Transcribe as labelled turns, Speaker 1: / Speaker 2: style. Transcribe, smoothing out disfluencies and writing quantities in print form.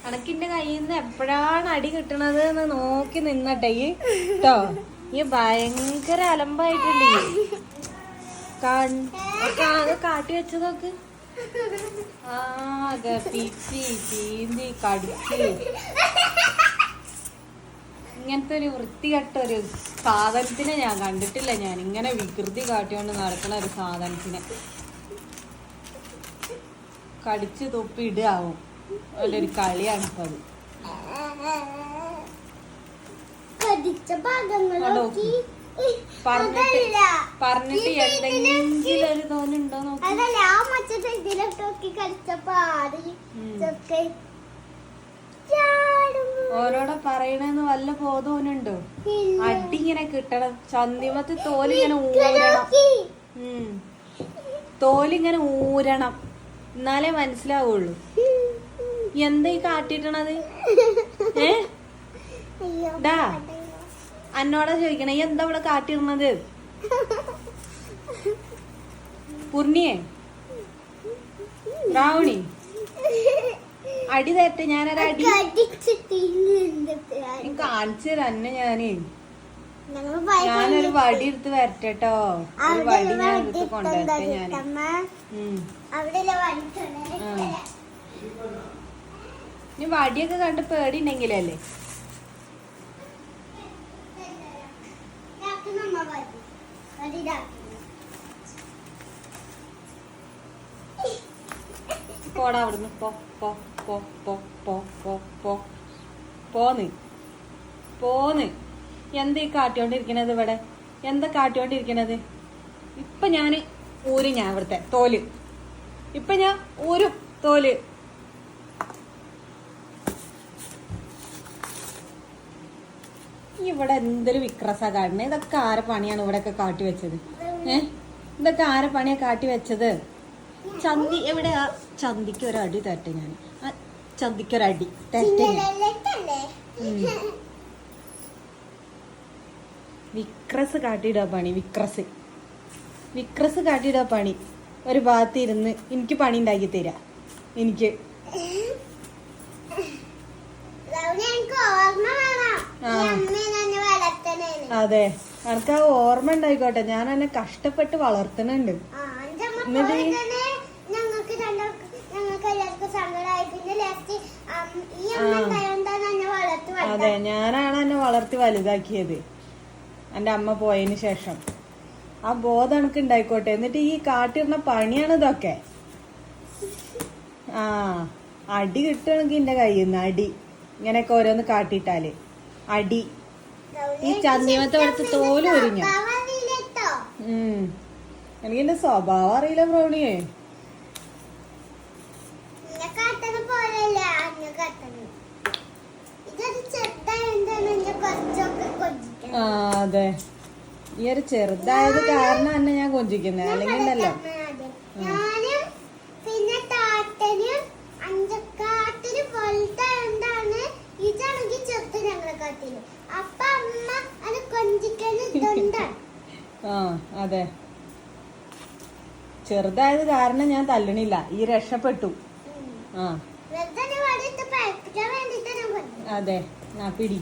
Speaker 1: അനക്കിന്റെ കയ്യിൽ നിന്ന് എപ്പോഴാണ് അടി കിട്ടണത് എന്ന് നോക്കി നിന്നട്ടെ ഈ കേട്ടോ. ഈ ഭയങ്കര അലമ്പായിട്ടുണ്ട്. അത് കാട്ടി വെച്ചതൊക്കെ ആകെ പിച്ചി ചീന്തി കടിച്ച് ഇങ്ങനത്തെ ഒരു വൃത്തികെട്ട ഒരു സാധനത്തിനെ ഞാൻ കണ്ടിട്ടില്ല. ഞാൻ ഇങ്ങനെ വികൃതി കാട്ടിക്കൊണ്ട് നടക്കണ ഒരു സാധനത്തിനെ കടിച്ച് തൊപ്പി ഇടാവും. നല്ലൊരു കളിയാണ് ഇപ്പൊ അത്. പറഞ്ഞിട്ട് എന്തെങ്കിലും ഒരു തോന്നുന്നുണ്ടോ നോക്കി. ഓരോടെ പറയണെന്ന് വല്ല ബോധോനുണ്ടോ? അടി ഇങ്ങനെ കിട്ടണം. ചന്തിമത്ത് തോലിങ്ങനെ ഊരണം. തോലിങ്ങനെ ഊരണം എന്നാലേ മനസ്സിലാവുള്ളൂ. എന്താ ഈ കാട്ടിട്ടണത്? ഡാ അന്നോടാ ചോദിക്കണേ, എന്താ ഇവിടെ കാട്ടിടണത്? പൂർണിയെ റാവണി അടി തരട്ടെ. ഞാനൊരടി കാണിച്ചു തന്നെ. ഞാനൊരു വടി എടുത്ത് വരട്ടെട്ടോ. ഒരു വടി ഞാൻ എടുത്ത് കൊണ്ടുവരട്ടെ. ഇനി വടിയൊക്കെ കണ്ട് പേടി ഉണ്ടെങ്കിലല്ലേ. പോടാ അവിടുന്ന്. പോന്ന് എന്താ ഈ കാട്ടിക്കൊണ്ടിരിക്കണത് ഇവിടെ? എന്താ കാട്ടിക്കൊണ്ടിരിക്കണത്? ഇപ്പൊ ഞാന് ഊരും. ഞാൻ ഇവിടുത്തെ തോല് ഇപ്പൊ ഞാൻ ഊരും തോല്. ഇവിടെ എന്തൊരു വിക്രസ കാട്ടണേ. ഇതൊക്കെ ആരെ പണിയാണ് ഇവിടെയൊക്കെ കാട്ടി വെച്ചത്? ഇതൊക്കെ ആരെ പണിയാ കാട്ടി വെച്ചത്? ചന്തി എവിടെയാ? ചന്തിക്ക് ഒരടി തരട്ടെ. ഞാൻ ചന്തിക്കൊരടി തരട്ടെ. വിക്രസ് കാട്ടിയിടാ പണി. വിക്രസ് കാട്ടിയിടാ പണി. ഒരു ഭാഗത്ത് ഇരുന്ന് എനിക്ക് പണി ഉണ്ടാക്കി തരാ. എനിക്ക് അതെ, എനിക്ക് ആ ഓർമ്മ ഉണ്ടായിക്കോട്ടെ. ഞാൻ എന്നെ കഷ്ടപ്പെട്ട് വളർത്തുന്നുണ്ട്. അതെ, ഞാനാണ് എന്നെ വളർത്തി വലുതാക്കിയത് എന്റെ അമ്മ പോയതിന് ശേഷം. ആ ബോധം എനിക്ക് ഉണ്ടായിക്കോട്ടെ. എന്നിട്ട് ഈ കാട്ടിടുന്ന പണിയാണ് ഇതൊക്കെ. അടി കിട്ടണമെങ്കിൽ എന്റെ കയ്യിൽ നിന്ന് അടി. ഇങ്ങനെയൊക്കെ ഓരോന്ന് കാട്ടിട്ടാല് അടി. ഈ ചന്തിമത്തെ അടുത്ത് തോല് ഉരിഞ്ഞു. എനിക്കെന്റെ സ്വഭാവം അറിയില്ല ബ്രൗണിയെ. അതെ, ഈ ഒരു ചെറുതായത് കാരണം തന്നെ ഞാൻ കൊഞ്ചിക്കുന്നത്. അല്ലെങ്കിൽ ഉണ്ടല്ലോ അതെ, ചെറുതായത് കാരണം ഞാൻ തല്ലണില്ല. ഈ രക്ഷപ്പെട്ടു. അതെ, പിടി.